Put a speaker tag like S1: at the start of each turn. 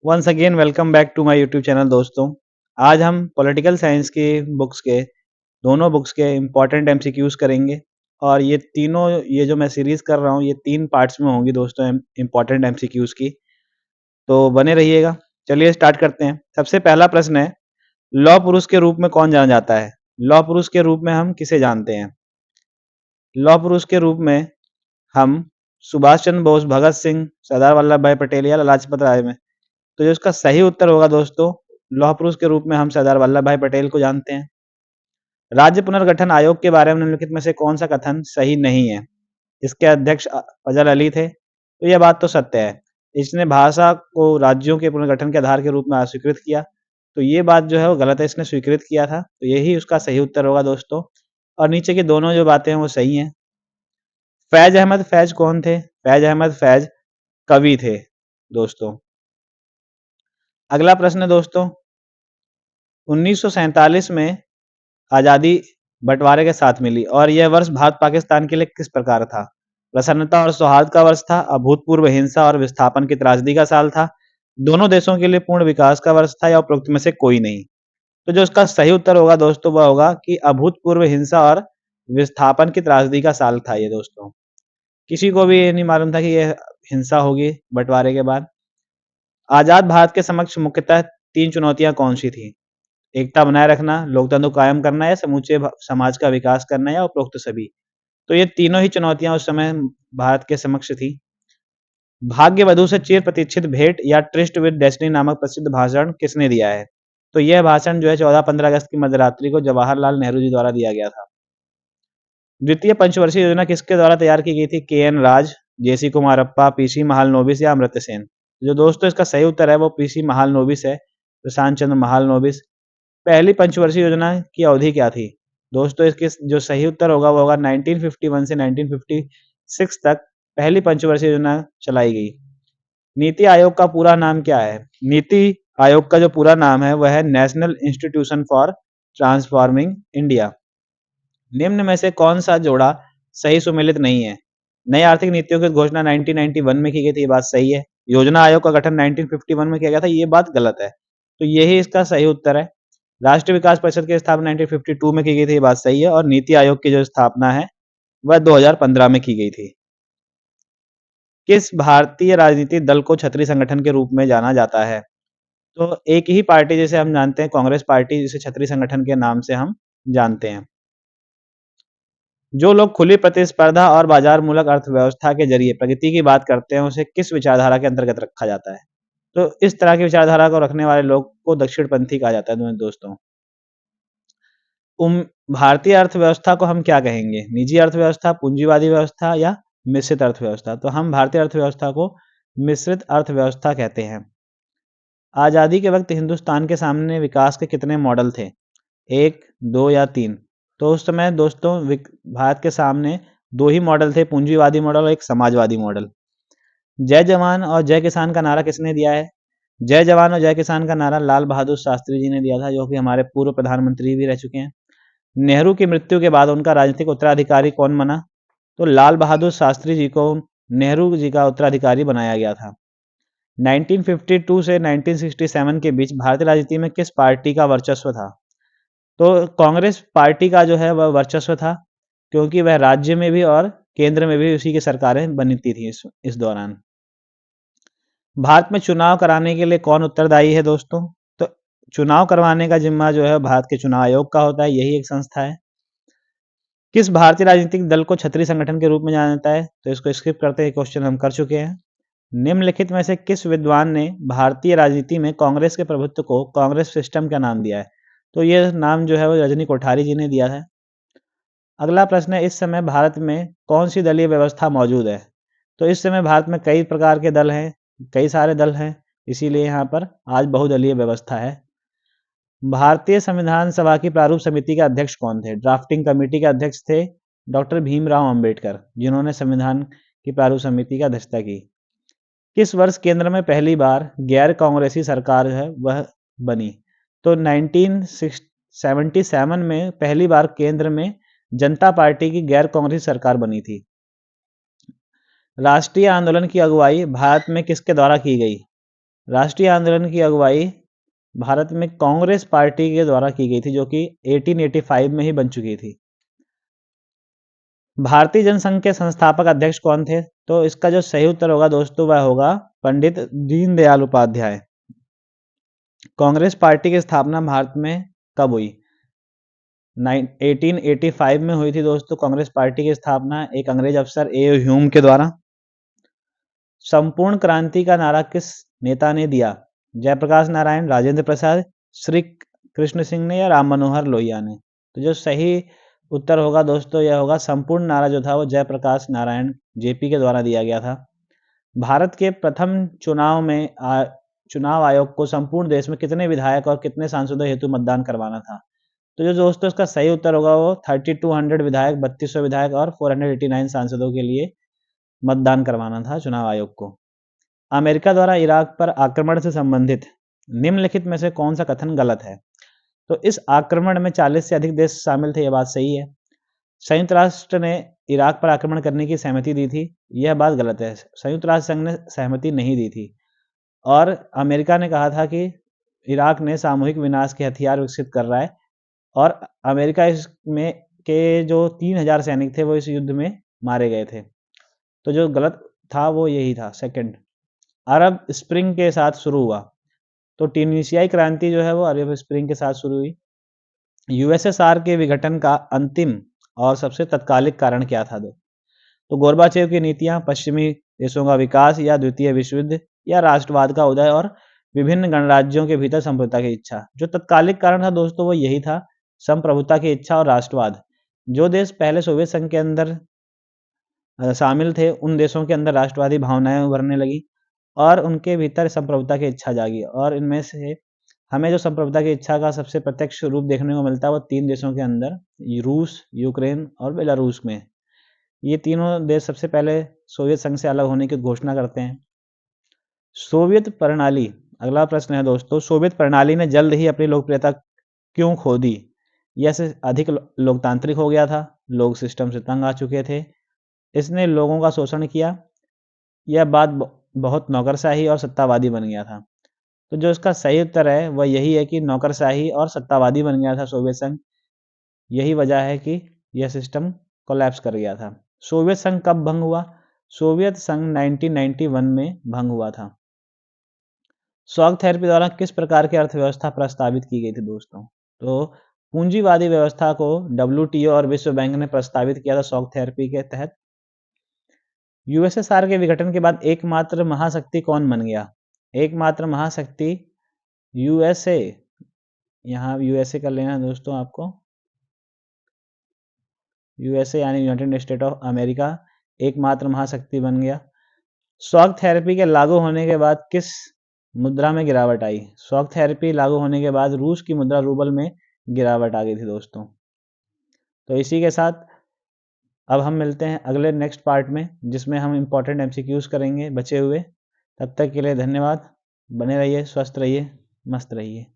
S1: Once again welcome back to my YouTube channel दोस्तों। आज हम पॉलिटिकल साइंस की बुक्स के दोनों बुक्स के इम्पॉर्टेंट एमसीक्यूज करेंगे। और ये तीनों ये जो मैं सीरीज कर रहा हूँ ये 3 पार्ट्स में होंगी दोस्तों, इम्पॉर्टेंट एमसीक्यूज की। तो बने रहिएगा। चलिए स्टार्ट करते हैं। सबसे पहला प्रश्न है, लौह पुरुष के रूप में कौन जाना जाता है? लौह पुरुष के रूप में हम किसे जानते हैं? लौह पुरुष के रूप में हम सुभाष चंद्र बोस, भगत सिंह, सरदार वल्लभ भाई पटेल या लाजपत राय में। तो जो इसका सही उत्तर होगा दोस्तों, लौह पुरुष के रूप में हम सरदार वल्लभ भाई पटेल को जानते हैं। राज्य पुनर्गठन आयोग के बारे में निम्नलिखित में से कौन सा कथन सही नहीं है? इसके अध्यक्ष फजल अली थे। तो यह बात तो सत्य है। इसने भाषा को राज्यों के पुनर्गठन के आधार के रूप में अस्वीकृत किया। तो ये बात जो है वो गलत है, इसने स्वीकृत किया था। तो यही उसका सही उत्तर होगा दोस्तों। और नीचे की दोनों जो बातें हैं वो सही हैं। फैज अहमद फैज कौन थे? फैज अहमद फैज कवि थे दोस्तों। अगला प्रश्न है दोस्तों, 1947 में आज़ादी बंटवारे के साथ मिली और यह वर्ष भारत पाकिस्तान के लिए किस प्रकार था? प्रसन्नता और सौहार्द का वर्ष था, अभूतपूर्व हिंसा और विस्थापन की त्रासदी का साल था, दोनों देशों के लिए पूर्ण विकास का वर्ष था, या उपरोक्त में से कोई नहीं। तो जो इसका सही उत्तर होगा दोस्तों वह होगा कि अभूतपूर्व हिंसा और विस्थापन की त्रासदी का साल था ये दोस्तों। किसी को भी ये नहीं मालूम था कि यह हिंसा होगी बंटवारे के बाद। आजाद भारत के समक्ष मुख्यतः 3 चुनौतियां कौन सी थी? एकता बनाए रखना, लोकतंत्र को कायम करना, या समूचे समाज का विकास करना, या उपरोक्त सभी। तो ये तीनों ही चुनौतियां उस समय भारत के समक्ष थी। भाग्य वधु से चिर प्रतीक्षित भेंट या ट्रिस्ट विद डेस्टिनी नामक प्रसिद्ध भाषण किसने दिया है? तो यह भाषण जो है 14-15 अगस्त की मध्यरात्रि को जवाहरलाल नेहरू जी द्वारा दिया गया था। द्वितीय पंचवर्षीय योजना किसके द्वारा तैयार की गई थी? के एन राज, जेसी कुमारप्पा, पीसी महालनोबिस या अमर्त्य सेन। जो दोस्तों इसका सही उत्तर है वो पीसी महालनोबिस है, प्रशांत चंद्र महालनोबिस। पहली पंचवर्षीय योजना की अवधि क्या थी? दोस्तों इसके जो सही उत्तर होगा वो होगा 1951 से 1956 तक पहली पंचवर्षीय योजना चलाई गई। नीति आयोग का पूरा नाम क्या है? नीति आयोग का जो पूरा नाम है वह है national institution for transforming India. निम्न में से कौन सा जोड़ा सही सुमेलित नहीं है? नई आर्थिक नीतियों की घोषणा 1991 में की गई थी, ये बात सही है। योजना आयोग का गठन 1951 में किया गया था, ये बात गलत है। तो यही इसका सही उत्तर है। राष्ट्रीय विकास परिषद की स्थापना 1952 में की गई थी, ये बात सही है। और नीति आयोग की जो स्थापना है वह 2015 में की गई थी। किस भारतीय राजनीतिक दल को छतरी संगठन के रूप में जाना जाता है? तो एक ही पार्टी जिसे हम जानते हैं कांग्रेस पार्टी, जिसे छतरी संगठन के नाम से हम जानते हैं। जो लोग खुली प्रतिस्पर्धा और बाजार मूलक अर्थव्यवस्था के जरिए प्रगति की बात करते हैं उसे किस विचारधारा के अंतर्गत रखा जाता है? तो इस तरह की विचारधारा को रखने वाले लोग को दक्षिणपंथी कहा जाता है दोस्तों। भारतीय अर्थव्यवस्था को हम क्या कहेंगे? निजी अर्थव्यवस्था, पूंजीवादी व्यवस्था, या मिश्रित अर्थव्यवस्था? तो हम भारतीय अर्थव्यवस्था को मिश्रित अर्थव्यवस्था कहते हैं। आजादी के वक्त हिंदुस्तान के सामने विकास के कितने मॉडल थे? 1, 2 या 3? तो उस समय दोस्तों भारत के सामने 2 ही मॉडल थे, पूंजीवादी मॉडल और एक समाजवादी मॉडल। जय जवान और जय किसान का नारा किसने दिया है? जय जवान और जय किसान का नारा लाल बहादुर शास्त्री जी ने दिया था, जो कि हमारे पूर्व प्रधानमंत्री भी रह चुके हैं। नेहरू की मृत्यु के बाद उनका राजनीतिक उत्तराधिकारी कौन बना? तो लाल बहादुर शास्त्री जी को नेहरू जी का उत्तराधिकारी बनाया गया था। 1952 से 1967 के बीच भारतीय राजनीति में किस पार्टी का वर्चस्व था? तो कांग्रेस पार्टी का जो है वह वर्चस्व था, क्योंकि वह राज्य में भी और केंद्र में भी उसी की सरकारें बनती थी इस दौरान। भारत में चुनाव कराने के लिए कौन उत्तरदायी है दोस्तों? तो चुनाव करवाने का जिम्मा जो है भारत के चुनाव आयोग का होता है, यही एक संस्था है। किस भारतीय राजनीतिक दल को छतरी संगठन के रूप में जाना जाता है? तो इसको स्किप करते हैं, क्वेश्चन हम कर चुके हैं। निम्नलिखित में से किस विद्वान ने भारतीय राजनीति में कांग्रेस के प्रभुत्व को कांग्रेस सिस्टम का नाम दिया है? तो ये नाम जो है वो रजनी कोठारी जी ने दिया है। अगला प्रश्न है, इस समय भारत में कौन सी दलीय व्यवस्था मौजूद है? तो इस समय भारत में कई प्रकार के दल हैं, कई सारे दल हैं, इसीलिए यहाँ पर आज बहुदलीय व्यवस्था है। भारतीय संविधान सभा की प्रारूप समिति के अध्यक्ष कौन थे? ड्राफ्टिंग कमेटी के अध्यक्ष थे डॉक्टर भीमराव अंबेडकर, जिन्होंने संविधान की प्रारूप समिति की अध्यक्षता की। किस वर्ष केंद्र में पहली बार गैर कांग्रेसी सरकार है वह बनी? तो 1977 में पहली बार केंद्र में जनता पार्टी की गैर कांग्रेसी सरकार बनी थी। राष्ट्रीय आंदोलन की अगुवाई भारत में किसके द्वारा की गई? राष्ट्रीय आंदोलन की अगुवाई भारत में कांग्रेस पार्टी के द्वारा की गई थी, जो कि 1885 में ही बन चुकी थी। भारतीय जनसंघ के संस्थापक अध्यक्ष कौन थे? तो इसका जो सही उत्तर होगा दोस्तों वह होगा पंडित दीनदयाल उपाध्याय। कांग्रेस पार्टी की स्थापना भारत में कब हुई? 1885 में हुई थी दोस्तों कांग्रेस पार्टी की स्थापना एक अंग्रेज अफसर ए ह्यूम के द्वारा। संपूर्ण क्रांति का नारा किस नेता ने दिया? जयप्रकाश नारायण, राजेंद्र प्रसाद, श्री कृष्ण सिंह ने या राम मनोहर लोहिया ने? तो जो सही उत्तर होगा दोस्तों यह होगा संपूर्ण नारा जो था वो जयप्रकाश नारायण जेपी के द्वारा दिया गया था। भारत के प्रथम चुनाव में चुनाव आयोग को संपूर्ण देश में कितने विधायक और कितने सांसदों हेतु मतदान करवाना था? तो जो दोस्तों इसका सही उत्तर होगा वो 3200 विधायक, 3200 विधायक और 489 सांसदों के लिए मतदान करवाना था चुनाव आयोग को। अमेरिका द्वारा इराक पर आक्रमण से संबंधित निम्नलिखित में से कौन सा कथन गलत है? तो इस आक्रमण में 40 से अधिक देश शामिल थे, यह बात सही है। संयुक्त राष्ट्र ने इराक पर आक्रमण करने की सहमति दी थी, यह बात गलत है। संयुक्त राष्ट्र संघ ने सहमति नहीं दी थी और अमेरिका ने कहा था कि इराक ने सामूहिक विनाश के हथियार विकसित कर रहा है और अमेरिका इसमें के जो 3000 सैनिक थे वो इस युद्ध में मारे गए थे। तो जो गलत था वो यही था सेकंड। अरब स्प्रिंग के साथ शुरू हुआ, तो ट्यूनीशियाई क्रांति जो है वो अरब स्प्रिंग के साथ शुरू हुई। यूएसएसआर के विघटन का अंतिम और सबसे तत्कालिक कारण क्या था? तो गोरबाचेव की नीतियां, पश्चिमी देशों का विकास या द्वितीय विश्व युद्ध या राष्ट्रवाद का उदय और विभिन्न गणराज्यों के भीतर संप्रभुता की इच्छा। जो तत्कालिक कारण था दोस्तों वो यही था, संप्रभुता की इच्छा और राष्ट्रवाद। जो देश पहले सोवियत संघ के अंदर शामिल थे उन देशों के अंदर राष्ट्रवादी भावनाएं उभरने लगी और उनके भीतर संप्रभुता की इच्छा जागी और इनमें से हमें जो संप्रभुता की इच्छा का सबसे प्रत्यक्ष रूप देखने को मिलता है वो 3 देशों के अंदर, रूस, यूक्रेन और बेलारूस में। ये तीनों देश सबसे पहले सोवियत संघ से अलग होने की घोषणा करते हैं। सोवियत प्रणाली, अगला प्रश्न है दोस्तों, सोवियत प्रणाली ने जल्द ही अपनी लोकप्रियता क्यों खो दी? यह अधिक लोकतांत्रिक हो गया था, लोग सिस्टम से तंग आ चुके थे, इसने लोगों का शोषण किया, यह बात बहुत नौकरशाही और सत्तावादी बन गया था। तो जो इसका सही उत्तर है वह यही है कि नौकरशाही और सत्तावादी बन गया था सोवियत संघ। यही वजह है कि यह सिस्टम कोलैप्स कर गया था। सोवियत संघ कब भंग हुआ? सोवियत संघ 1991 में भंग हुआ था। शॉक थेरेपी द्वारा किस प्रकार की अर्थव्यवस्था प्रस्तावित की गई थी दोस्तों? तो पूंजीवादी व्यवस्था को WTO और विश्व बैंक ने प्रस्तावित किया था शॉक थेरेपी के तहत। यूएसएसआर के विघटन के बाद एकमात्र महाशक्ति कौन बन गया? एकमात्र महाशक्ति यूएसए, यहाँ यूएसए कर लेना दोस्तों आपको, यूएसए यानी यूनाइटेड स्टेट ऑफ अमेरिका एकमात्र महाशक्ति बन गया। शॉक थेरेपी के लागू होने के बाद किस मुद्रा में गिरावट आई? शॉक थेरेपी लागू होने के बाद रूस की मुद्रा रूबल में गिरावट आ गई थी दोस्तों। तो इसी के साथ अब हम मिलते हैं अगले नेक्स्ट पार्ट में जिसमें हम इम्पोर्टेंट MCQs करेंगे बचे हुए। तब तक के लिए धन्यवाद। बने रहिए, स्वस्थ रहिए, मस्त रहिए।